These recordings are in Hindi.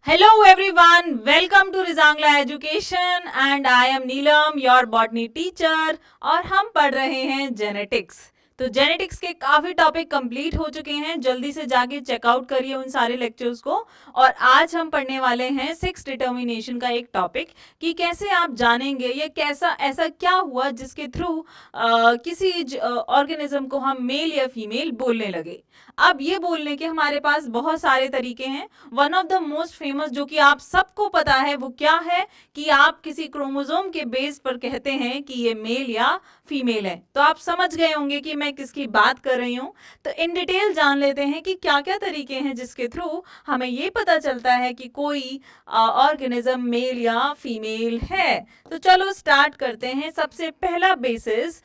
Hello everyone, welcome to Rizangla Education and I am Neelam, your botany teacher और हम पढ़ रहे हैं जेनेटिक्स। तो जेनेटिक्स के काफी टॉपिक कंप्लीट हो चुके हैं, जल्दी से जाके चेकआउट करिए उन सारे लेक्चर्स को। और आज हम पढ़ने वाले हैं सेक्स डिटर्मिनेशन का एक टॉपिक कि कैसे आप जानेंगे ये कैसा ऐसा क्या हुआ जिसके थ्रू किसी ऑर्गेनिज्म को हम मेल या फीमेल बोलने लगे। अब ये बोलने के हमारे पास बहुत सारे तरीके हैं। One of the most famous जो कि आप सबको पता है वो क्या है कि आप किसी क्रोमोसोम के बेस पर कहते हैं कि ये मेल या फीमेल है। तो आप समझ गए होंगे कि मैं किसकी बात कर रही हूँ। तो इन डिटेल जान लेते हैं कि क्या क्या तरीके हैं जिसके थ्रू हमें ये पता चलता है कि कोई ऑर्गेनिज्म मेल या फीमेल है। तो चलो स्टार्ट करते हैं। सबसे पहला बेसिस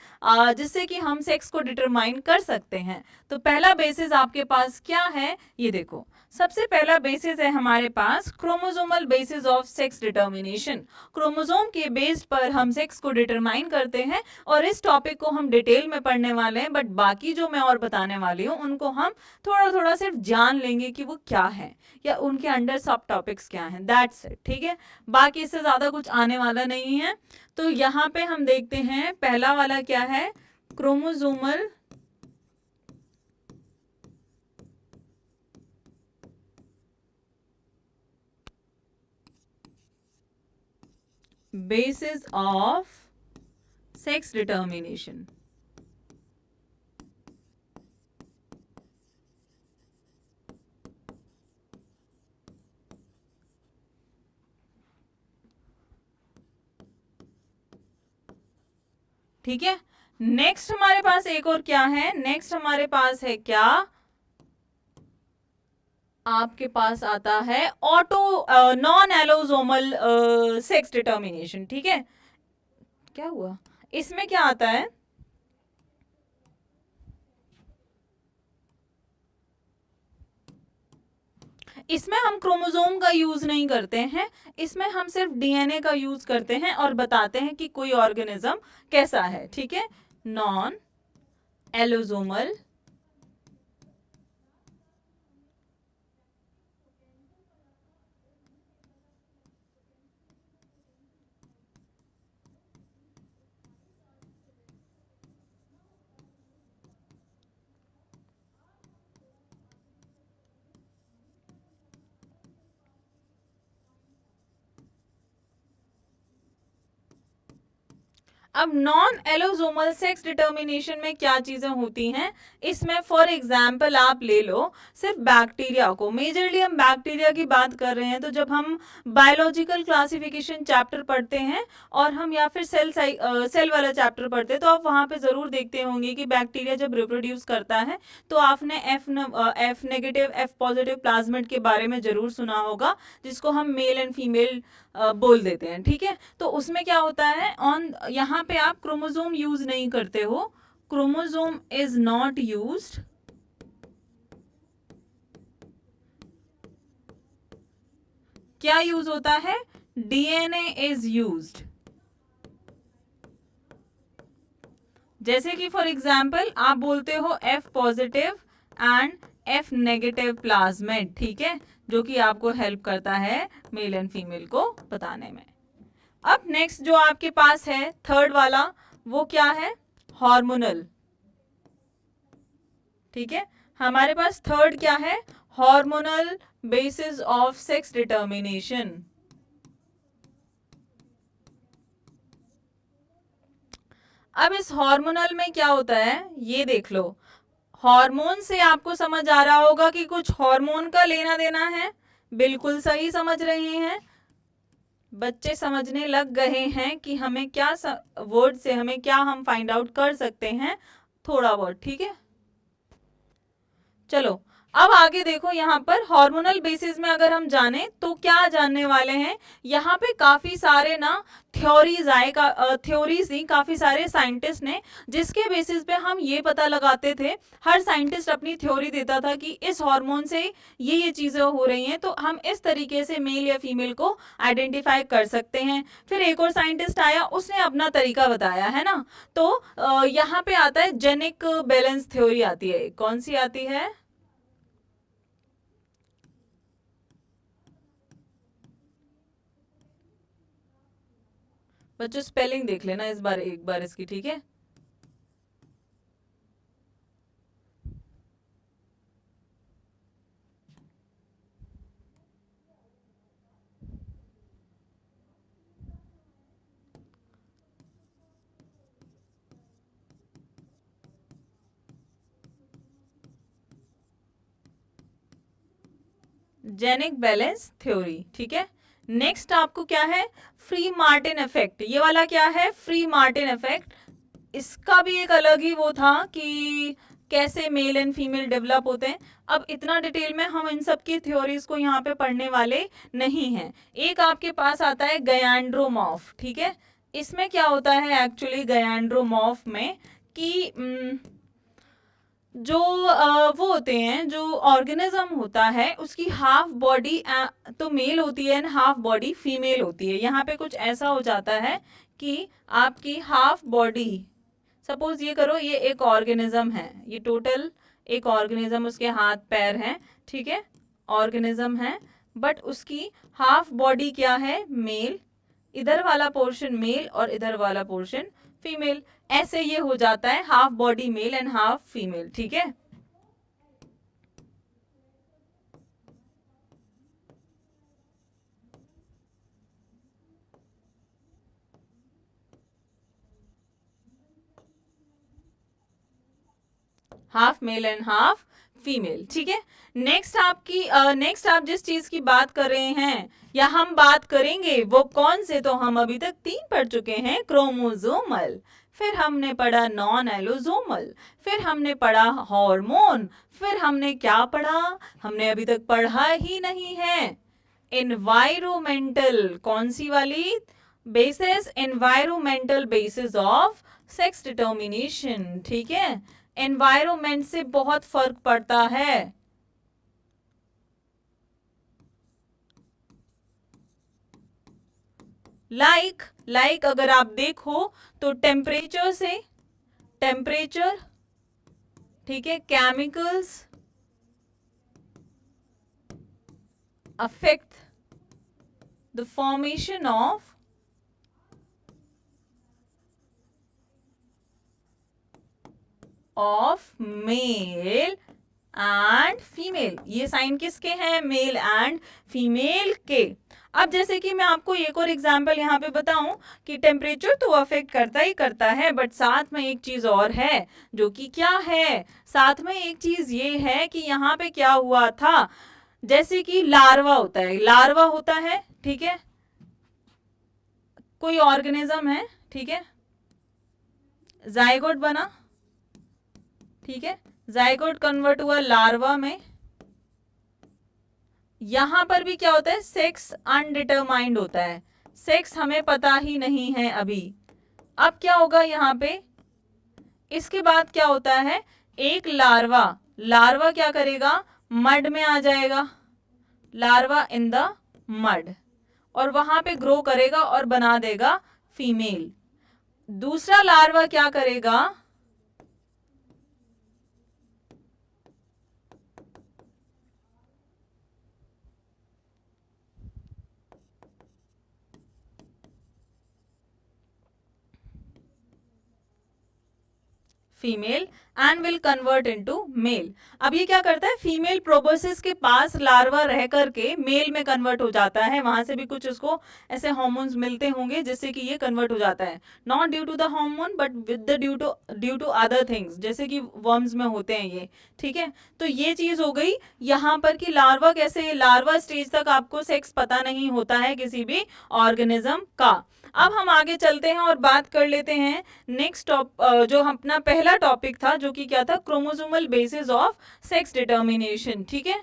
जिससे कि हम सेक्स को डिटरमाइन कर सकते हैं। तो पहला बेसिस आपके पास क्या है, ये देखो। सबसे पहला बेसिस है हमारे पास chromosomal basis of sex determination. Chromosome के बेस पर हम सेक्स को डिटरमाइन करते हैं और इस टॉपिक को हम डिटेल में पढ़ने वाले हैं, बट बाकी जो मैं और बताने वाली हूँ उनको हम थोड़ा थोड़ा सिर्फ जान लेंगे कि वो क्या है या उनके अंडर सब टॉपिक्स क्या हैं। दैट्स इट, ठीक है। बाकी इससे ज्यादा कुछ आने वाला नहीं है। तो यहाँ पे हम देखते हैं पहला वाला क्या है, chromosomal basis of sex determination। ठीक है। नेक्स्ट हमारे पास एक और क्या है, नेक्स्ट हमारे पास है क्या, आपके पास आता है ऑटो नॉन एलोसोमल सेक्स डिटर्मिनेशन। ठीक है, क्या हुआ इसमें, क्या आता है, इसमें हम क्रोमोसोम का यूज नहीं करते हैं, इसमें हम सिर्फ डीएनए का यूज करते हैं और बताते हैं कि कोई ऑर्गेनिज्म कैसा है। ठीक है, नॉन एलोसोमल अब नॉन एलोसोमल सेक्स डिटर्मिनेशन में क्या चीजें होती हैं, इसमें फॉर एग्जाम्पल आप ले लो सिर्फ बैक्टीरिया को, मेजरली हम बैक्टीरिया की बात कर रहे हैं। तो जब हम बायोलॉजिकल क्लासिफिकेशन चैप्टर पढ़ते हैं और हम या फिर सेल वाला चैप्टर पढ़ते हैं तो आप वहां पे जरूर देखते होंगे कि बैक्टीरिया जब रिप्रोड्यूस करता है तो आपने F negative F positive plasmid के बारे में जरूर सुना होगा, जिसको हम मेल एंड फीमेल बोल देते हैं। ठीक है, तो उसमें क्या होता है, ऑन यहाँ पे आप क्रोमोसोम यूज नहीं करते हो, क्रोमोसोम इज नॉट यूज्ड, क्या यूज होता है, डीएनए इज यूज्ड। जैसे कि फॉर एग्जाम्पल आप बोलते हो F positive and F negative plasmid, ठीक है, जो कि आपको हेल्प करता है मेल एंड फीमेल को बताने में। अब नेक्स्ट जो आपके पास है थर्ड वाला, वो क्या है, हार्मोनल। ठीक है, हमारे पास थर्ड क्या है, hormonal basis of sex determination. अब इस हार्मोनल में क्या होता है ये देख लो। हार्मोन से आपको समझ आ रहा होगा कि कुछ हार्मोन का लेना देना है, बिल्कुल सही समझ रहे हैं बच्चे, समझने लग गए हैं कि हमें क्या वर्ड से हमें क्या हम फाइंड आउट कर सकते हैं, थोड़ा वर्ड। ठीक है, चलो अब आगे देखो। यहाँ पर हार्मोनल बेसिस में अगर हम जाने तो क्या जानने वाले हैं, यहाँ पे काफी सारे ना थ्योरीज आए, थ्योरीज थी, काफी सारे साइंटिस्ट ने, जिसके बेसिस पे हम ये पता लगाते थे, हर साइंटिस्ट अपनी थ्योरी देता था कि इस हार्मोन से ये चीजें हो रही हैं, तो हम इस तरीके से मेल या फीमेल को आइडेंटिफाई कर सकते हैं। फिर एक और साइंटिस्ट आया, उसने अपना तरीका बताया, है ना। तो यहाँ पे आता है जेनिक बैलेंस थ्योरी आती है, कौन सी आती है, बच्चों स्पेलिंग देख लेना इस बार, एक बार इसकी, ठीक है। जेनिक बैलेंस थ्योरी, ठीक है। नेक्स्ट आपको क्या है, फ्री मार्टिन इफेक्ट। ये वाला क्या है, फ्री मार्टिन इफेक्ट। इसका भी एक अलग ही वो था कि कैसे मेल एंड फीमेल डेवलप होते हैं। अब इतना डिटेल में हम इन सब की थ्योरीज को यहाँ पे पढ़ने वाले नहीं हैं। एक आपके पास आता है गयान्ड्रोमॉर्फ, ठीक है। इसमें क्या होता है एक्चुअली गयान्ड्रोमॉर्फ में कि जो वो होते हैं, जो ऑर्गेनिज्म होता है उसकी हाफ बॉडी तो मेल होती है एंड हाफ बॉडी फीमेल होती है। यहाँ पे कुछ ऐसा हो जाता है कि आपकी हाफ बॉडी, सपोज ये करो ये एक ऑर्गेनिज्म है, ये टोटल एक ऑर्गेनिज्म, उसके हाथ पैर हैं, ठीक है, ऑर्गेनिज्म है, बट उसकी हाफ बॉडी क्या है, मेल, इधर वाला पोर्शन मेल और इधर वाला पोर्शन फीमेल। ऐसे ये हो जाता है half body male and half female, ठीक है। Half male and half female, ठीक है। नेक्स्ट आप जिस चीज की बात कर रहे हैं या हम बात करेंगे वो कौन से, तो हम अभी तक 3 पढ़ चुके हैं, क्रोमोसोमल, फिर हमने पढ़ा नॉन एलोसोमल, फिर हमने पढ़ा हार्मोन, फिर हमने क्या पढ़ा, हमने अभी तक पढ़ा ही नहीं है एनवायरोमेंटल, कौन सी वाली basis, environmental basis of sex determination, ठीक है। एनवायरमेंट से बहुत फर्क पड़ता है। लाइक अगर आप देखो तो टेम्परेचर से, टेम्परेचर, ठीक है, chemicals affect the formation of male and female. ये साइन किसके हैं, मेल एंड फीमेल के। अब जैसे कि मैं आपको एक और एग्जांपल यहाँ पे बताऊं कि टेम्परेचर तो अफेक्ट करता ही करता है, बट साथ में एक चीज और है, जो कि क्या है, साथ में एक चीज ये है कि यहाँ पे क्या हुआ था, जैसे कि लार्वा होता है, लार्वा होता है, ठीक है, कोई ऑर्गेनिज्म है, ठीक है, जाइगोट बना, ठीक है, जाइगोट कन्वर्ट हुआ लार्वा में। यहां पर भी क्या होता है, सेक्स अनडिटरमाइंड होता है, सेक्स हमें पता ही नहीं है अभी। अब क्या होगा यहाँ पे, इसके बाद क्या होता है, एक लार्वा, लार्वा क्या करेगा, मड में आ जाएगा, लार्वा इन द मड, और वहां पे ग्रो करेगा और बना देगा फीमेल। दूसरा लार्वा क्या करेगा, female and will convert into male. अब ये क्या करता है, फीमेल प्रोबोसिस के पास लार्वा रह करके मेल में कन्वर्ट हो जाता है, वहां से भी कुछ उसको ऐसे हार्मोन्स मिलते होंगे जिससे कि ये कन्वर्ट हो जाता है, not due to the hormone but with the due to other things, जैसे कि वर्म्स में होते हैं ये, ठीक है। तो ये चीज हो गई यहाँ पर कि लार्वा कैसे, लार्वा स्टेज तक आपको सेक्स पता नहीं होता है किसी भी ऑर्गेनिज्म का। अब हम आगे चलते हैं और बात कर लेते हैं नेक्स्ट जो अपना पहला टॉपिक था, जो कि क्या था, chromosomal basis of sex determination, ठीक है।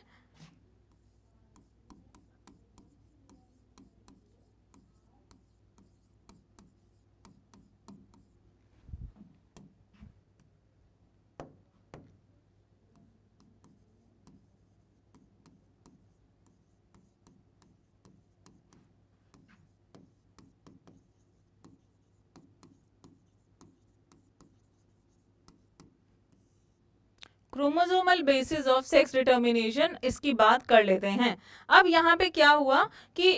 Chromosomal basis of sex determination, इसकी बात कर लेते हैं। अब यहाँ पे क्या हुआ कि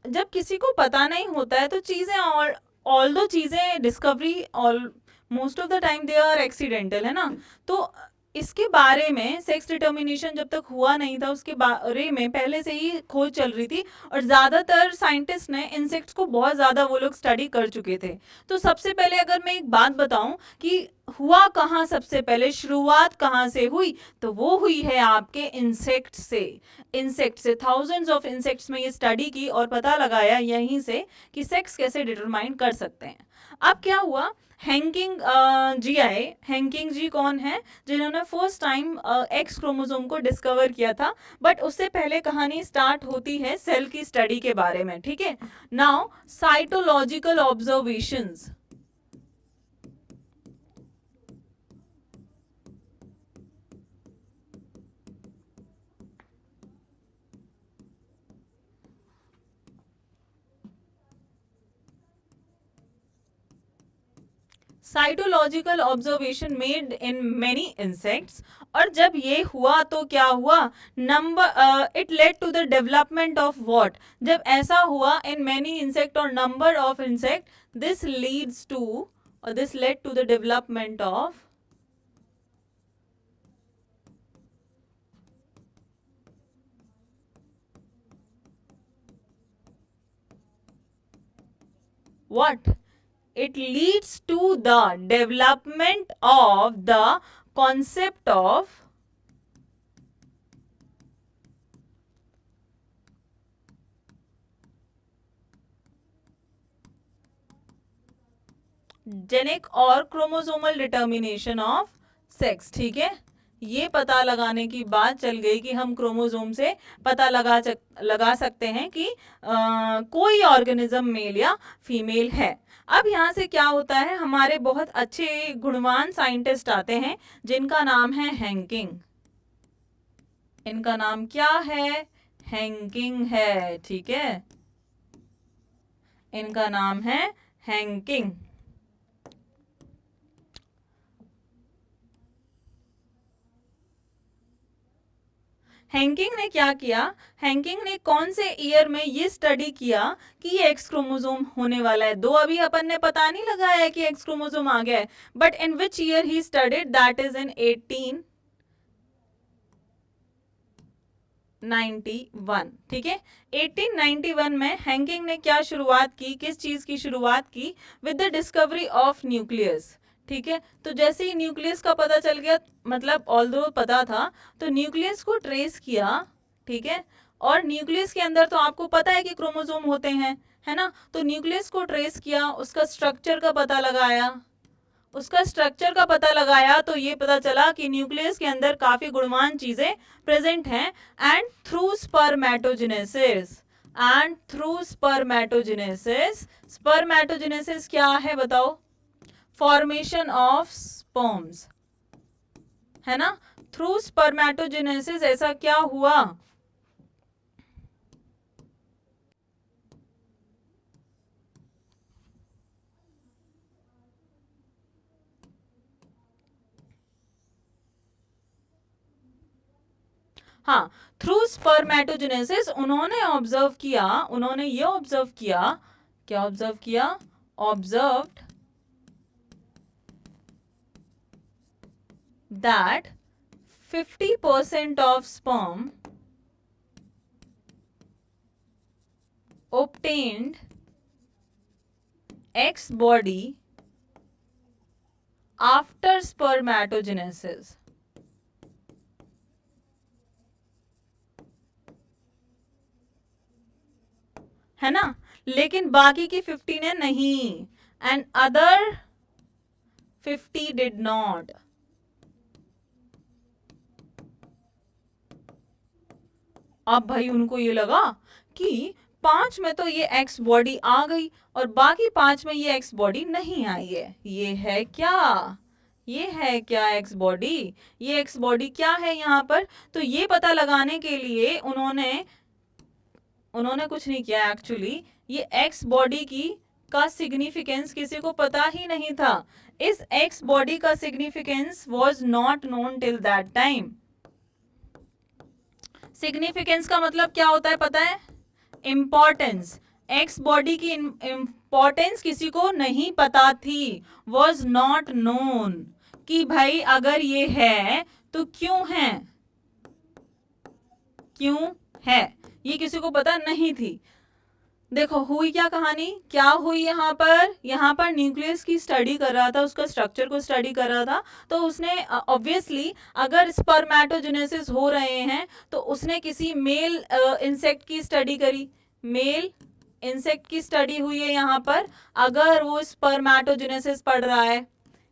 जब किसी को पता नहीं होता है तो चीजें और ऑल दो चीजें discovery all most of the time they are accidental, है ना। तो इसके बारे में सेक्स डिटर्मिनेशन जब तक हुआ नहीं था उसके बारे में पहले से ही खोज चल रही थी, और ज्यादातर साइंटिस्ट ने इंसेक्ट्स को बहुत ज्यादा वो लोग स्टडी कर चुके थे। तो सबसे पहले अगर मैं एक बात बताऊं कि हुआ कहाँ, सबसे पहले शुरुआत कहाँ से हुई, तो वो हुई है आपके इंसेक्ट से। इंसेक्ट से थाउजेंड्स ऑफ इंसेक्ट्स में ये स्टडी की और पता लगाया यहीं से कि सेक्स कैसे डिटरमाइन कर सकते हैं। अब क्या हुआ, हैंकिंग जी आए। हैंकिंग जी कौन है, जिन्होंने फर्स्ट टाइम एक्स क्रोमोसोम को डिस्कवर किया था। बट उससे पहले कहानी स्टार्ट होती है सेल की स्टडी के बारे में, ठीक है। Now cytological observations. Cytological observation made in many insects. और जब ये हुआ तो क्या हुआ, number it led to the development of what, जब ऐसा हुआ इन मेनी इंसेक्ट और number of insect, this leads to और this led to the development of what, it leads to the development of the concept of genetic और क्रोमोसोमल डिटर्मिनेशन ऑफ सेक्स, ठीक है। ये पता लगाने की बात चल गई कि हम क्रोमोसोम से पता लगा सकते हैं कि कोई ऑर्गेनिज्म मेल या फीमेल है। अब यहाँ से क्या होता है, हमारे बहुत अच्छे गुणवान साइंटिस्ट आते हैं जिनका नाम है हैंकिंग। इनका नाम क्या है, हैंकिंग है, ठीक है। इनका नाम है हैंकिंग। हैंकिंग ने क्या किया, हैंकिंग ने कौन से ईयर में ये स्टडी किया कि ये एक्स क्रोमोसोम होने वाला है। दो अभी अपन ने पता नहीं लगाया है कि एक्स क्रोमोसोम आ गया है, but in which year he studied, that is in 1891, ठीक है। 1891 में हैंकिंग ने क्या शुरुआत की, किस चीज की शुरुआत की, with the discovery of nucleus, ठीक है। तो जैसे ही न्यूक्लियस का पता चल गया, मतलब ऑल्दो पता था, तो न्यूक्लियस को ट्रेस किया, ठीक है। और न्यूक्लियस के अंदर तो आपको पता है कि क्रोमोसोम होते हैं, है ना। तो न्यूक्लियस को ट्रेस किया, उसका स्ट्रक्चर का पता लगाया, उसका स्ट्रक्चर का पता लगाया तो ये पता चला कि न्यूक्लियस के अंदर काफी गुणवान चीजें प्रेजेंट हैं। And through spermatogenesis, and through spermatogenesis, spermatogenesis क्या है बताओ, फॉर्मेशन ऑफ स्पर्म्स, है ना। थ्रू स्पर्मेटोजेनेसिस ऐसा क्या हुआ, हाँ, थ्रू स्पर्मेटोजेनेसिस उन्होंने ऑब्जर्व किया, उन्होंने ये ऑब्जर्व किया, क्या ऑब्जर्व किया, observed that 50% of sperm obtained X body after spermatogenesis, है ना। लेकिन बाकी की 50 ने नहीं, एंड अदर 50 डिड नॉट। अब भाई उनको ये लगा कि 5 में तो ये एक्स बॉडी आ गई और बाकी 5 में ये एक्स बॉडी नहीं आई है। ये है क्या, ये है क्या एक्स बॉडी, ये एक्स बॉडी क्या है यहाँ पर। तो ये पता लगाने के लिए उन्होंने कुछ नहीं किया एक्चुअली। ये एक्स बॉडी की का सिग्निफिकेंस किसी को पता ही नहीं था। इस एक्स बॉडी का significance was not known till that time. Significance का मतलब क्या होता है पता है, इंपॉर्टेंस। एक्स बॉडी की इंपॉर्टेंस किसी को नहीं पता थी, वॉज नॉट नोन, कि भाई अगर ये है तो क्यों है, क्यों है, ये किसी को पता नहीं थी। देखो हुई क्या कहानी, क्या हुई यहाँ पर, यहाँ पर न्यूक्लियस की स्टडी कर रहा था, उसका स्ट्रक्चर को स्टडी कर रहा था, तो उसने ऑब्वियसली अगर स्पर्मेटोजेनेसिस हो रहे हैं तो उसने किसी मेल इंसेक्ट की स्टडी करी, मेल इंसेक्ट की स्टडी हुई है यहाँ पर, अगर वो स्पर्मेटोजेनेसिस पढ़ रहा है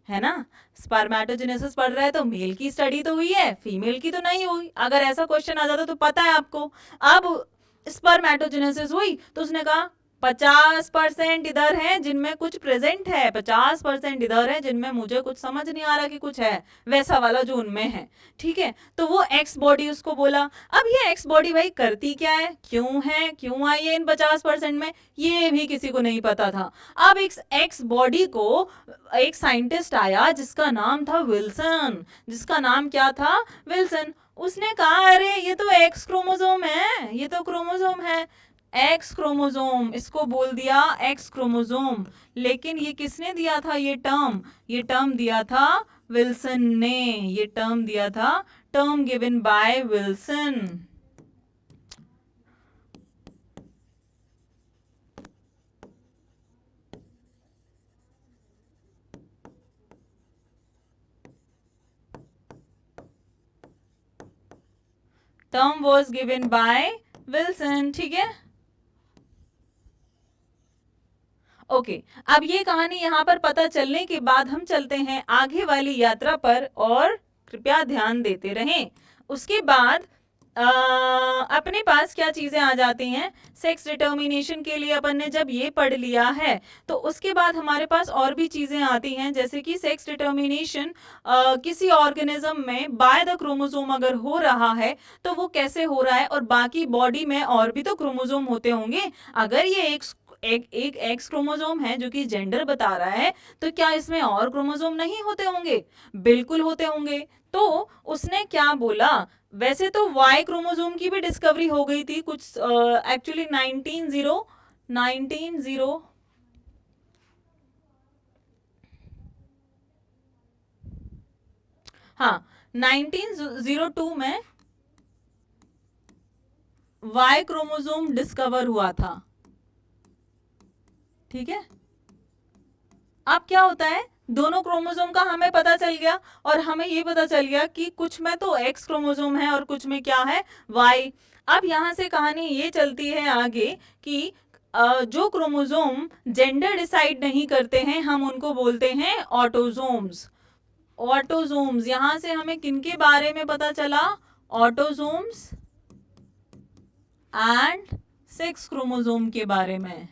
ना, स्पर्मेटोजेनेसिस पढ़ रहा है तो मेल की स्टडी तो हुई है, फीमेल की तो नहीं हुई। अगर ऐसा क्वेश्चन आ जाता तो पता है आपको। अब स्पर्मेटोजेनेसिस हुई तो उसने कहा 50% इधर है जिनमें कुछ प्रेजेंट है, 50% इधर है जिनमें मुझे कुछ समझ नहीं आ रहा कि कुछ है, वैसा वाला जो उनमें है, ठीक है। तो वो एक्स बॉडी उसको बोला। अब ये एक्स बॉडी भाई करती क्या है, क्यों आई है इन 50% में, ये भी किसी को नहीं पता था। अब एक एक्स बॉडी को एक साइंटिस्ट आया जिसका नाम था विल्सन, जिसका नाम क्या था, विल्सन। उसने कहा अरे ये तो एक्स क्रोमोसोम है, ये तो क्रोमोसोम है, एक्स क्रोमोसोम, इसको बोल दिया एक्स क्रोमोसोम। लेकिन ये किसने दिया था ये टर्म दिया था विल्सन ने, ये टर्म दिया था, term given by Wilson. Term was given by Wilson, ठीक है। ओके, अब ये कहानी यहाँ पर पता चलने के बाद हम चलते हैं आगे वाली यात्रा पर, और कृपया ध्यान देते रहें। उसके बाद अपने पास क्या चीजें आ जाती हैं, सेक्स डिटर्मिनेशन के लिए अपन ने जब ये पढ़ लिया है तो उसके बाद हमारे पास और भी चीजें आती हैं, जैसे कि सेक्स डिटर्मिनेशन किसी ऑर्गेनिज्म में बाय द क्रोमोसोम अगर हो रहा है तो वो कैसे हो रहा है, और बाकी बॉडी में और भी तो क्रोमोसोम होते होंगे। अगर ये एक एक्स क्रोमोसोम है जो कि जेंडर बता रहा है, तो क्या इसमें और क्रोमोसोम नहीं होते होंगे, बिल्कुल होते होंगे। तो उसने क्या बोला, वैसे तो वाई क्रोमोसोम की भी डिस्कवरी हो गई थी कुछ, एक्चुअली 1900 हाँ 1902 में वाई क्रोमोसोम डिस्कवर हुआ था, ठीक है। अब क्या होता है, दोनों क्रोमोसोम का हमें पता चल गया, और हमें ये पता चल गया कि कुछ में तो एक्स क्रोमोसोम है और कुछ में क्या है, वाई। अब यहां से कहानी ये चलती है आगे कि जो क्रोमोसोम जेंडर डिसाइड नहीं करते हैं हम उनको बोलते हैं ऑटोसोम्स। ऑटोसोम्स, यहां से हमें किनके बारे में पता चला, ऑटोसोम्स एंड सेक्स क्रोमोसोम के बारे में।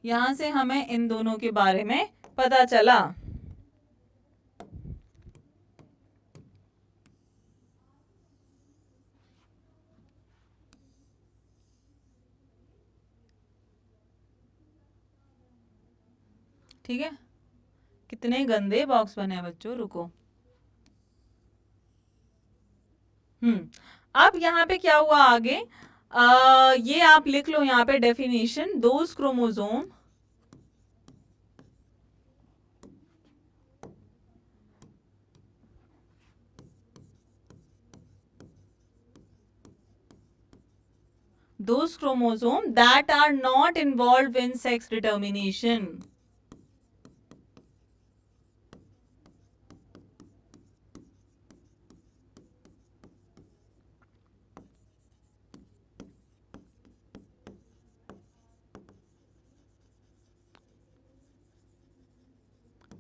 यहां से हमें इन दोनों के बारे में पता चला। ठीक है, कितने गंदे बॉक्स बने हैं बच्चों, रुको। अब यहाँ पे क्या हुआ आगे, ये आप लिख लो यहाँ पे definition, those chromosome those chromosomes that are not involved in sex determination.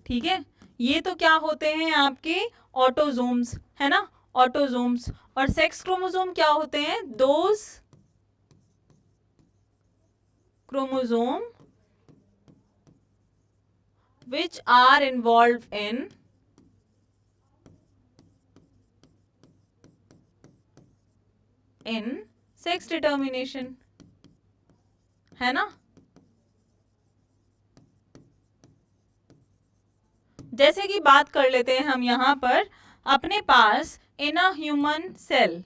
ठीक है, ये तो क्या होते हैं आपके ऑटोजोम्स, है ना, ऑटोजोम्स। और सेक्स क्रोमोसोम क्या होते हैं, those chromosome which are involved in sex determination, है ना। जैसे कि बात कर लेते हैं हम यहाँ पर, अपने पास in a human cell,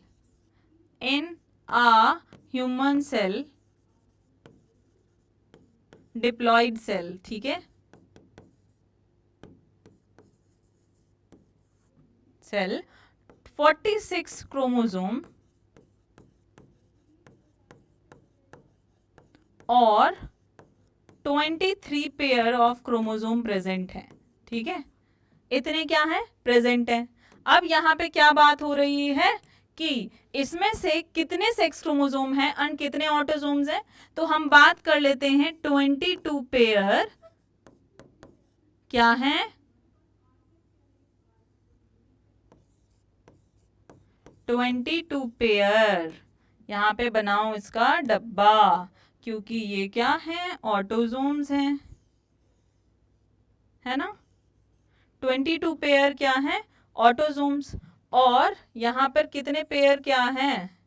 in a human cell, diploid cell, ठीक है, सेल 46 क्रोमोसोम और 23 पेयर ऑफ क्रोमोसोम प्रेजेंट है, ठीक है, इतने क्या है, प्रेजेंट है। अब यहाँ पे क्या बात हो रही है कि इसमें से कितने सेक्स क्रोमोसोम हैं और कितने ऑटोसोम्स हैं, तो हम बात कर लेते हैं 22 पेयर क्या है, 22 पेयर, यहाँ पे बनाओ इसका डब्बा, क्योंकि ये क्या है, ऑटोसोम्स हैं, है ना। 22 पेयर क्या है, ऑटोसोम्स, और यहाँ पर कितने पेयर क्या हैं,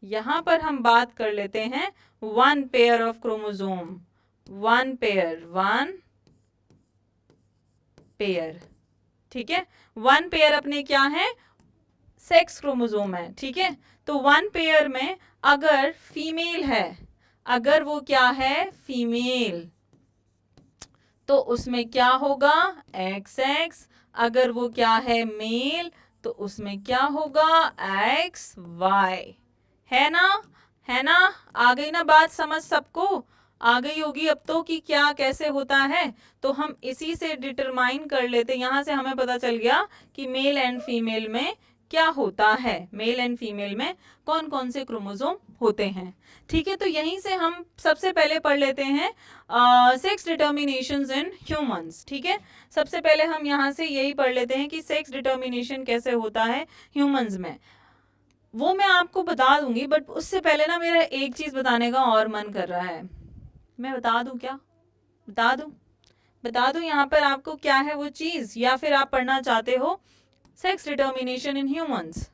यहाँ पर हम बात कर लेते हैं 1 पेयर ऑफ क्रोमोसोम, 1 पेयर, ठीक है, 1 पेयर अपने क्या है, सेक्स क्रोमोसोम है, ठीक है। तो 1 पेयर में अगर फीमेल है, अगर वो क्या है, फीमेल, तो उसमें क्या होगा, XX, अगर वो क्या है, मेल, तो उसमें क्या होगा, XY, है ना, है ना, आ गई ना बात समझ सबको, आ गई होगी अब तो कि क्या कैसे होता है। तो हम इसी से डिटरमाइन कर लेते, यहां से हमें पता चल गया कि मेल एंड फीमेल में क्या होता है, मेल एंड फीमेल में कौन कौन से क्रोमोसोम होते हैं, ठीक है। तो यहीं से हम सबसे पहले पढ़ लेते हैं सेक्स डिटर्मिनेशंस इन ह्यूमंस, ठीक है। सबसे पहले हम यहाँ से यही पढ़ लेते हैं कि सेक्स डिटर्मिनेशन कैसे होता है ह्यूमंस में, वो मैं आपको बता दूंगी, बट उससे पहले ना मेरा एक चीज बताने का और मन कर रहा है, मैं बता दूं क्या, बता दूं यहाँ पर आपको क्या है वो चीज, या फिर आप पढ़ना चाहते हो सेक्स डिटर्मिनेशन इन ह्यूमंस।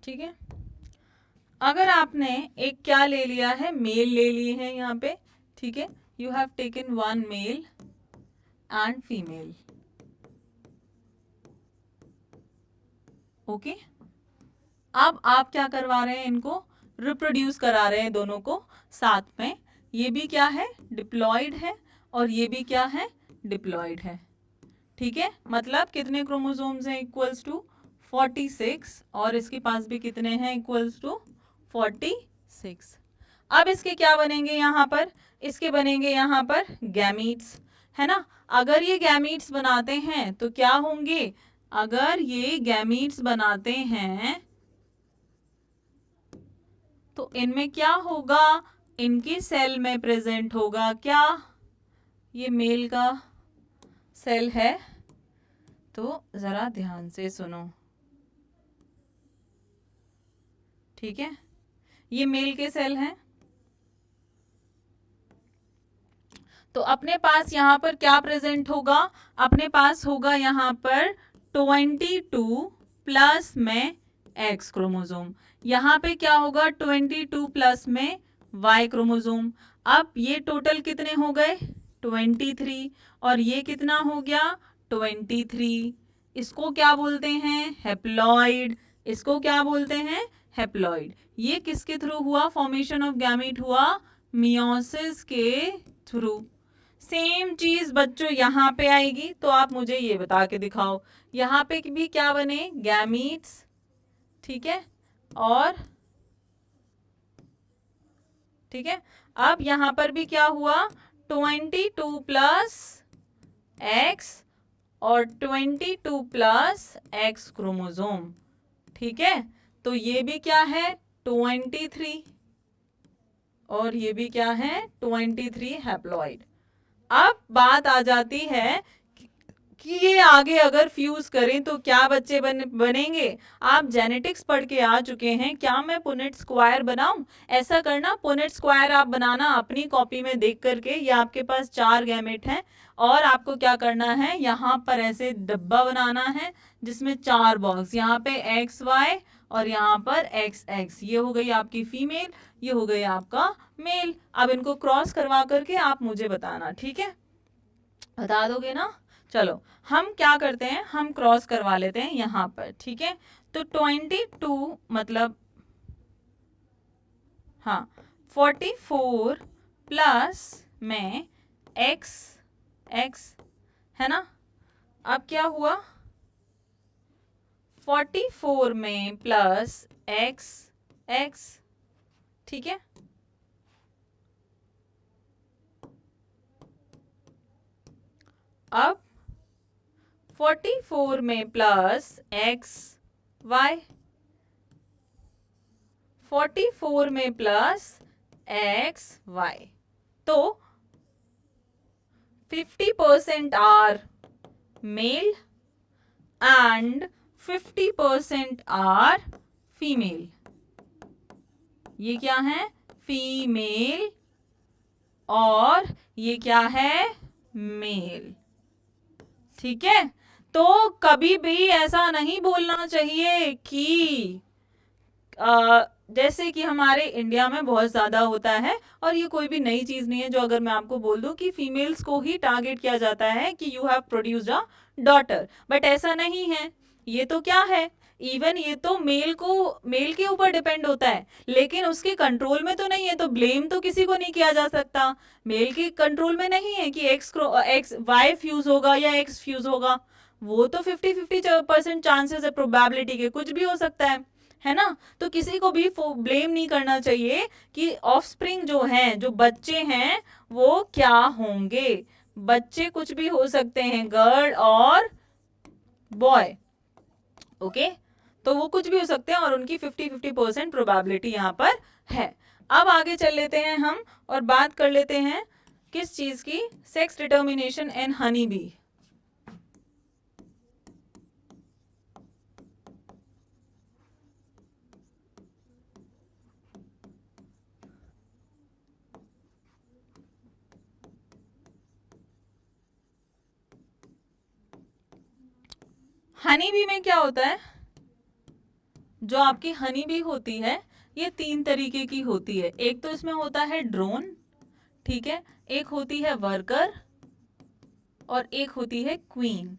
ठीक है, अगर आपने एक क्या ले लिया है, मेल ले लिए हैं यहाँ पे, ठीक है, you have taken 1 male and female, okay. अब आप क्या करवा रहे हैं, इनको रिप्रोड्यूस करा रहे हैं दोनों को साथ में, ये भी क्या है, डिप्लॉयड है, और ये भी क्या है, डिप्लॉयड है, ठीक है। मतलब कितने क्रोमोसोम्स हैं, इक्वल्स टू 46, और इसके पास भी कितने हैं, इक्वल्स टू 46। अब इसके क्या बनेंगे यहाँ पर, इसके बनेंगे यहाँ पर गैमीट्स, है ना। अगर ये गैमीट्स बनाते हैं तो क्या होंगे, अगर ये गैमीट्स बनाते हैं तो इनमें क्या होगा, इनकी सेल में प्रेजेंट होगा क्या, ये मेल का सेल है, तो जरा ध्यान से सुनो, ठीक है, ये मेल के सेल हैं, तो अपने पास यहाँ पर क्या प्रेजेंट होगा, अपने पास होगा यहाँ पर 22 प्लस में एक्स क्रोमोसोम, यहाँ पे क्या होगा 22 प्लस में वाई क्रोमोसोम। अब ये टोटल कितने हो गए 23, और ये कितना हो गया 23, इसको क्या बोलते हैं हेप्लॉइड, इसको क्या बोलते हैं हेप्लॉइड। ये किसके थ्रू हुआ, फॉर्मेशन ऑफ गैमीट हुआ मियोसिस के थ्रू। सेम चीज बच्चों यहाँ पे आएगी, तो आप मुझे ये बता के दिखाओ, यहाँ पे भी क्या बने गैमीट्स, ठीक है, और ठीक है, अब यहाँ पर भी क्या हुआ 22 प्लस एक्स और 22 प्लस एक्स क्रोमोसोम, ठीक है। तो ये भी क्या है 23, और ये भी क्या है 23 हैप्लॉइड। अब बात आ जाती है कि ये आगे अगर फ्यूज करें तो क्या बच्चे बनेंगे। आप जेनेटिक्स पढ़ के आ चुके हैं, क्या मैं पुनेट स्क्वायर बनाऊं? ऐसा करना, पुनेट स्क्वायर आप बनाना अपनी कॉपी में देख करके। ये आपके पास 4 गैमेट हैं और आपको क्या करना है, यहाँ पर ऐसे डब्बा बनाना है जिसमें 4 बॉक्स, यहाँ पे एक्स वाई और यहाँ पर एक्स एक्स। ये हो गई आपकी फीमेल, ये हो गई आपका मेल। अब इनको क्रॉस करवा करके आप मुझे बताना, ठीक है? बता दोगे ना? चलो हम क्या करते हैं, हम क्रॉस करवा लेते हैं यहाँ पर, ठीक है? तो 22 मतलब हाँ 44 प्लस में x x है ना। अब क्या हुआ, 44 में प्लस x x, ठीक है? अब 44 में प्लस x y, 44 में प्लस x y, तो 50% are male and 50% are female. ये क्या है, फीमेल, और ये क्या है, मेल, ठीक है? तो कभी भी ऐसा नहीं बोलना चाहिए कि जैसे कि हमारे इंडिया में बहुत ज्यादा होता है, और ये कोई भी नई चीज नहीं है जो अगर मैं आपको बोल दूं कि फीमेल्स को ही टारगेट किया जाता है कि you have produced a daughter, but ऐसा नहीं है। ये तो क्या है, इवन ये तो मेल के ऊपर डिपेंड होता है, लेकिन उसके कंट्रोल में तो नहीं है, तो ब्लेम तो किसी को नहीं किया जा सकता। मेल के कंट्रोल में नहीं है कि एक्स वाई फ्यूज होगा या एक्स फ्यूज होगा, वो तो 50-50% चांसेस है प्रोबेबिलिटी के, कुछ भी हो सकता है ना। तो किसी को भी ब्लेम नहीं करना चाहिए कि ऑफस्प्रिंग जो हैं, जो बच्चे हैं, वो क्या होंगे। बच्चे कुछ भी हो सकते हैं, गर्ल और बॉय, ओके? तो वो कुछ भी हो सकते हैं और उनकी 50-50% प्रोबेबिलिटी यहाँ पर है। अब आगे चल लेते हैं हम और बात कर लेते हैं किस चीज की, sex determination in honey bee. Honey bee में क्या होता है, जो आपकी हनी बी होती है ये 3 तरीके की होती है। एक तो इसमें होता है ड्रोन, ठीक है, एक होती है वर्कर और एक होती है क्वीन।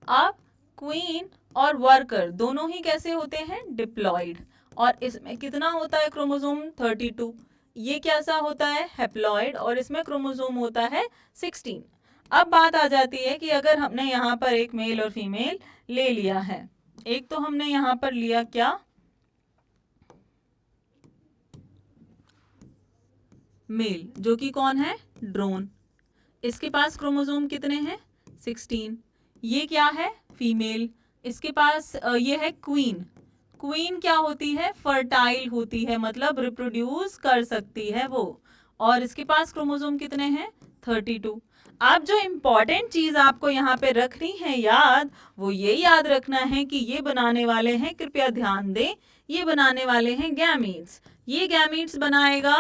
अब क्वीन और वर्कर दोनों ही कैसे होते हैं, डिप्लॉयड, और इसमें कितना होता है क्रोमोसोम, 32। ये कैसा होता है, हैप्लॉयड, और इसमें क्रोमोसोम होता है 16। अब बात आ जाती है कि अगर हमने यहाँ पर एक मेल और फीमेल ले लिया है, एक तो हमने यहाँ पर लिया क्या, मेल, जो कि कौन है, ड्रोन, इसके पास क्रोमोसोम कितने हैं, 16। ये क्या है, फीमेल, इसके पास ये है क्वीन। क्वीन क्या होती है, फर्टाइल होती है, मतलब रिप्रोड्यूस कर सकती है वो, और इसके पास क्रोमोसोम कितने हैं, 32। अब जो इंपॉर्टेंट चीज आपको यहाँ पे रखनी है याद, वो ये याद रखना है कि ये बनाने वाले हैं, कृपया ध्यान दें, ये बनाने वाले हैं गैमीट्स। ये गैमीट्स बनाएगा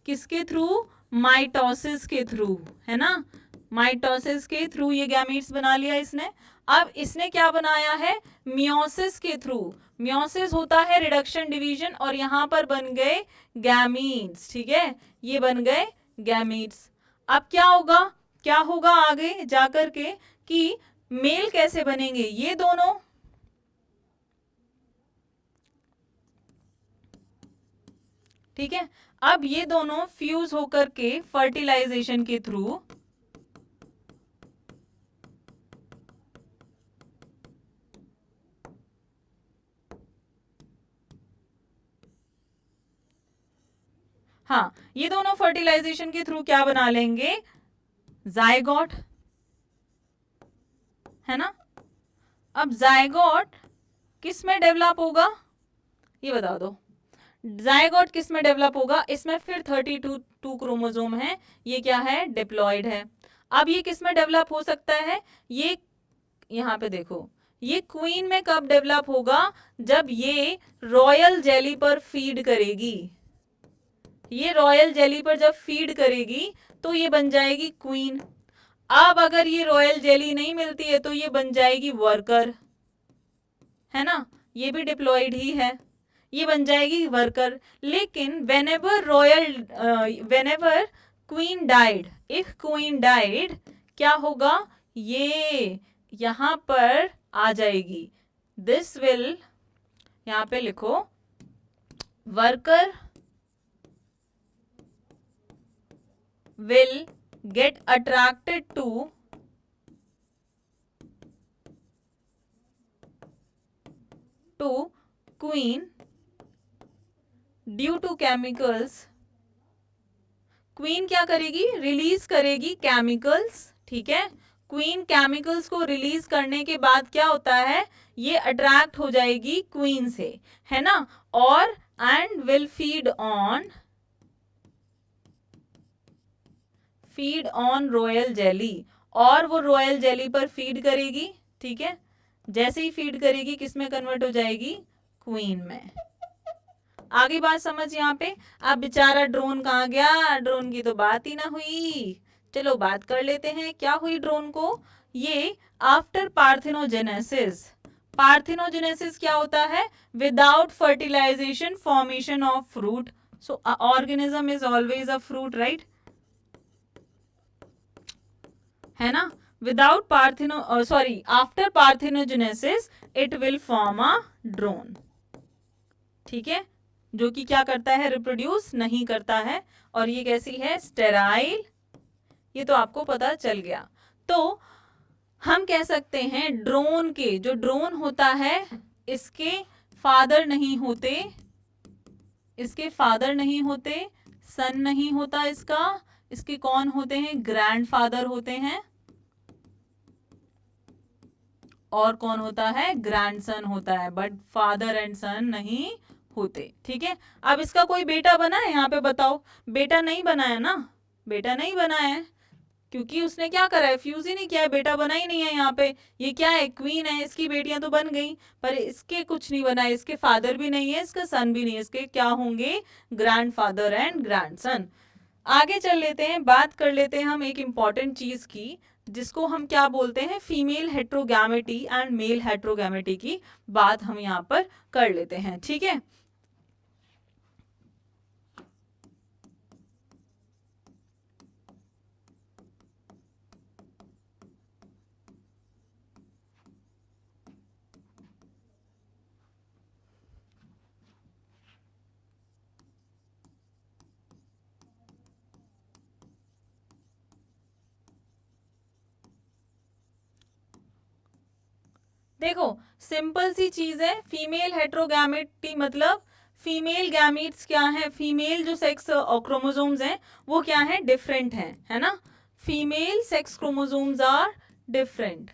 किसके थ्रू, माइटोसिस के थ्रू, है ना। माइटोसिस के थ्रू ये गैमीट्स बना लिया इसने। अब इसने क्या बनाया है, मियोसिस के थ्रू। मियोसिस होता है रिडक्शन डिवीजन, और यहाँ पर बन गए गैमीट्स, ठीक है, ये बन गए गैमीट्स। अब क्या होगा आगे जाकर के कि मेल कैसे बनेंगे, ये दोनों, ठीक है। अब ये दोनों फ्यूज होकर के फर्टिलाइजेशन के थ्रू हाँ, ये दोनों फर्टिलाइजेशन के थ्रू क्या बना लेंगे, जायगोट, है ना। अब जायगोट किस में डेवलप होगा, ये बता दो, जायगोट किस में डेवलप होगा, इसमें फिर 32 क्रोमोसोम है, ये क्या है, डिप्लॉयड है। अब ये किस में डेवलप हो सकता है, ये यहाँ पे देखो, ये क्वीन में कब डेवलप होगा, जब ये रॉयल जेली पर फीड करेगी। ये रॉयल जेली पर जब फीड करेगी तो ये बन जाएगी क्वीन। अब अगर ये रॉयल जेली नहीं मिलती है तो ये बन जाएगी वर्कर, है ना, ये भी डिप्लॉयड ही है, ये बन जाएगी वर्कर। लेकिन whenever queen died, if queen died, क्या होगा, ये यहां पर आ जाएगी, दिस विल, यहां पे लिखो, worker will get attracted to queen due to chemicals। Queen क्या करेगी, रिलीज करेगी केमिकल्स, ठीक है। क्वीन केमिकल्स को रिलीज करने के बाद क्या होता है, ये अट्रैक्ट हो जाएगी क्वीन से, है ना, और and will feed on royal jelly, और वो रॉयल जेली पर फीड करेगी, ठीक है। जैसे ही फीड करेगी किस में कन्वर्ट हो जाएगी, क्वीन में। आगे बात समझ यहाँ पे। अब बेचारा ड्रोन कहाँ गया, ड्रोन की तो बात ही ना हुई। चलो बात कर लेते हैं, क्या हुई ड्रोन को। ये आफ्टर पार्थेनोजेनेसिस, पार्थेनोजेनेसिस क्या होता है, without fertilisation formation of fruit. So organism is always a fruit, right, है ना। Without after parthenogenesis it will form a drone, ठीक है, जो कि क्या करता है, रिप्रोड्यूस नहीं करता है, और ये कैसी है, स्टेराइल। ये तो आपको पता चल गया। तो हम कह सकते हैं ड्रोन के, जो ड्रोन होता है इसके फादर नहीं होते, इसके फादर नहीं होते, सन नहीं होता इसका, इसके कौन होते हैं, ग्रैंडफादर होते हैं, और कौन होता है, ग्रैंडसन होता है, बट फादर एंड सन नहीं होते, ठीक है। अब इसका कोई बेटा बना है यहाँ पे, बताओ, बेटा नहीं बनाया ना, बेटा नहीं बनाया है, क्योंकि उसने क्या करा है, फ्यूज ही नहीं किया है, बेटा बना ही नहीं है यहाँ पे। ये क्या है, क्वीन है, इसकी बेटियां तो बन गई, पर इसके कुछ नहीं बना है, इसके फादर भी नहीं है, इसका सन भी नहीं है, इसके क्या होंगे, ग्रैंडफादर एंड ग्रैंडसन। आगे चल लेते हैं, बात कर लेते हैं हम एक इंपॉर्टेंट चीज की, जिसको हम क्या बोलते हैं, फीमेल हेट्रोगैमेटी एंड मेल हेट्रोगैमेटी की बात हम यहाँ पर कर लेते हैं, ठीक है। देखो सिंपल सी चीज है, फीमेल हेट्रोगैमेटी मतलब फीमेल गैमीट्स क्या है, फीमेल जो सेक्स क्रोमोसोम्स हैं वो क्या है, डिफरेंट हैं, है ना, female sex chromosomes are different.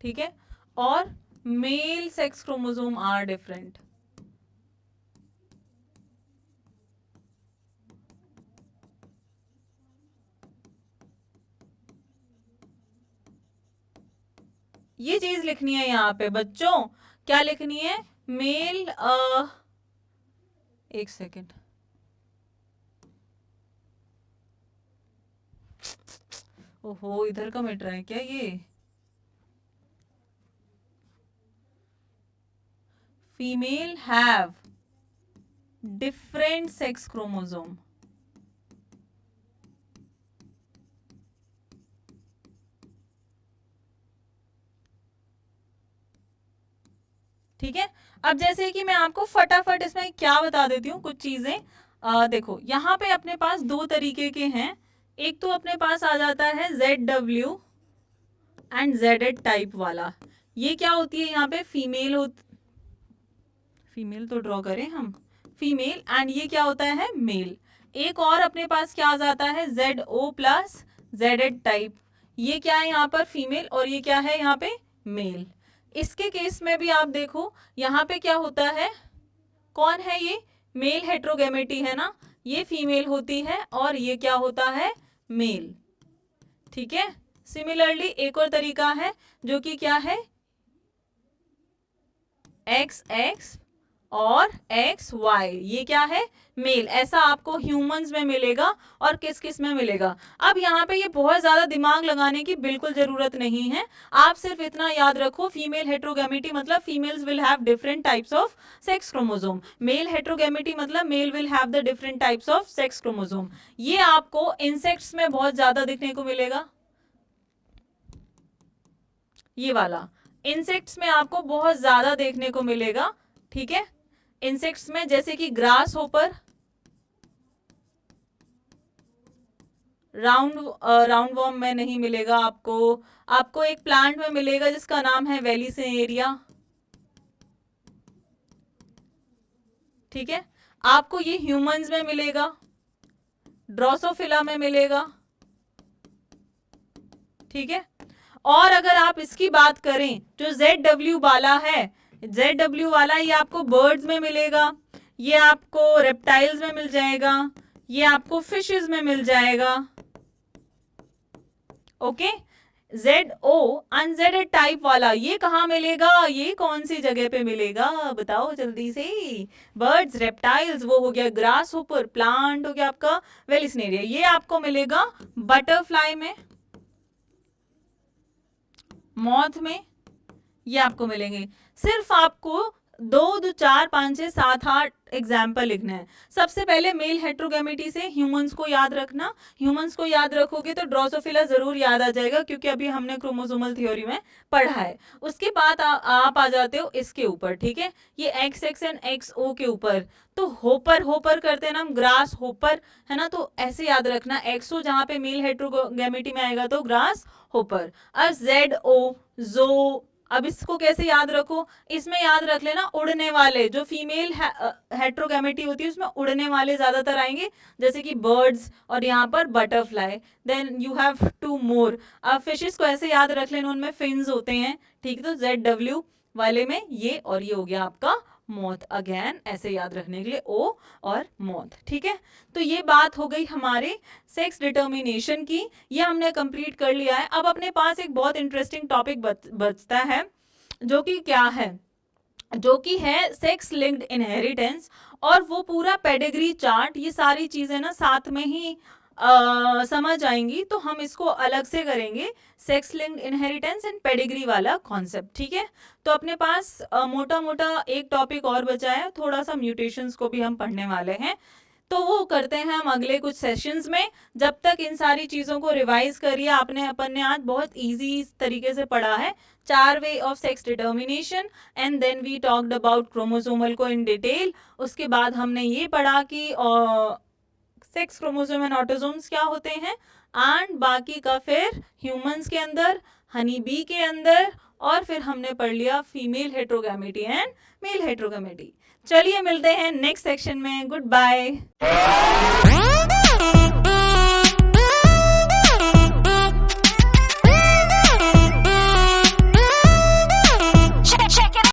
ठीक है, और male sex chromosome are different. ये चीज लिखनी है यहाँ पे बच्चों, क्या लिखनी है, मेल, एक सेकेंड, ओहो इधर का मिट रहा है क्या ये, female have different sex chromosome, ठीक है। अब जैसे कि मैं आपको फटाफट इसमें क्या बता देती हूँ कुछ चीजें। देखो यहाँ पे अपने पास दो तरीके के हैं, एक तो अपने पास आ जाता है ZW एंड ZH टाइप वाला। ये क्या होती है, यहाँ पे फीमेल तो ड्रॉ करें हम, फीमेल, एंड ये क्या होता है, मेल। एक और अपने पास क्या आ जाता है ZO प्लस ZH टाइप, ये क्या है यहाँ पर फीमेल और ये क्या है यहाँ पे मेल। इसके केस में भी आप देखो यहाँ पे क्या होता है, कौन है ये मेल हेट्रोगेमेटी है ना, ये फीमेल होती है और ये क्या होता है मेल, ठीक है। सिमिलरली एक और तरीका है जो कि क्या है XX और XY, ये क्या है मेल, ऐसा आपको ह्यूमंस में मिलेगा और किस किस में मिलेगा। अब यहाँ पे ये बहुत ज्यादा दिमाग लगाने की बिल्कुल जरूरत नहीं है, आप सिर्फ इतना याद रखो फीमेल हेट्रोगेमिटी मतलब females will have different types of sex chromosome, male heterogamety मतलब male will have the different types of sex chromosome. ये आपको इंसेक्ट्स में बहुत ज्यादा देखने को मिलेगा, ये वाला इंसेक्ट्स में आपको बहुत ज्यादा देखने को मिलेगा, ठीक है। इंसेक्ट्स में जैसे कि ग्रास होपर, राउंड वॉर्म में नहीं मिलेगा आपको एक प्लांट में मिलेगा जिसका नाम है वेलिसेरिया, ठीक है। आपको ये ह्यूमंस में मिलेगा, ड्रोसोफिला में मिलेगा, ठीक है। और अगर आप इसकी बात करें जो ZW वाला है, ZW वाला ये आपको बर्ड्स में मिलेगा, ये आपको रेप्टाइल्स में मिल जाएगा, ये आपको फिशेस में मिल जाएगा, ओके। ZO अनजेडेड टाइप वाला ये कहाँ मिलेगा, ये कौन सी जगह पे मिलेगा बताओ जल्दी से। बर्ड्स, रेप्टाइल्स वो हो गया ग्रास होपर, प्लांट हो गया आपका वेलिस्नेरिया, ये आपको मिलेगा बटरफ्लाई में, मॉथ में, ये आपको मिलेंगे। सिर्फ आपको 2, 4, 5, 6, 7, 8 एग्जाम्पल लिखना है। सबसे पहले मेल हेट्रोगेमिटी से ह्यूमंस को याद रखना, ह्यूमंस को याद रखोगे तो ड्रोसोफिला जरूर याद आ जाएगा क्योंकि अभी हमने क्रोमोसोमल थ्योरी में पढ़ा है। उसके बाद आप आ जाते हो इसके ऊपर, ठीक है, ये XX एंड XO के ऊपर। तो होपर करते हैं ना हम, ग्रास होपर है ना, तो ऐसे याद रखना XO जहां पे मेल हेट्रोगेमिटी में आएगा तो ग्रास होपर। अब ZO जो, अब इसको कैसे याद रखो, इसमें याद रख लेना उड़ने वाले, जो फीमेल हेट्रोगेमिटी होती है उसमें उड़ने वाले ज्यादातर आएंगे जैसे कि बर्ड्स और यहाँ पर बटरफ्लाई। देन यू हैव 2 मोर। अब फिशेस को ऐसे याद रख लेना, उनमें फिन्स होते हैं, ठीक है। तो ZW वाले में ये, और ये हो गया आपका मॉथ, अगेन ऐसे याद रखने के लिए O और मॉथ, ठीक है। तो ये बात हो गई हमारे सेक्स डिटर्मिनेशन की, ये हमने कंप्लीट कर लिया है। अब अपने पास एक बहुत इंटरेस्टिंग टॉपिक बचता है जो कि क्या है, जो कि है सेक्स लिंक्ड इनहेरिटेंस, और वो पूरा पेडिग्री चार्ट, ये सारी चीजें ना साथ में ही समझ आएंगी, तो हम इसको अलग से करेंगे, sex linked inheritance and pedigree वाला कॉन्सेप्ट, ठीक है। तो अपने पास मोटा मोटा एक टॉपिक और बचा है, थोड़ा सा म्यूटेशंस को भी हम पढ़ने वाले हैं, तो वो करते हैं हम अगले कुछ सेशंस में। जब तक इन सारी चीजों को रिवाइज करिए, अपन ने आज बहुत इजी तरीके से पढ़ा है 4 way of sex determination, and then we talked about chromosomal को इन डिटेल। उसके बाद हमने ये पढ़ा कि सेक्स क्रोमोसोम एंड ऑटोसोम्स क्या होते हैं, एंड बाकी का फिर ह्यूमंस के अंदर, हनी बी के अंदर, और फिर हमने पढ़ लिया फीमेल हेट्रोगेमिटी एंड मेल हेट्रोगेमिटी। चलिए मिलते हैं नेक्स्ट सेक्शन में, गुड बाय।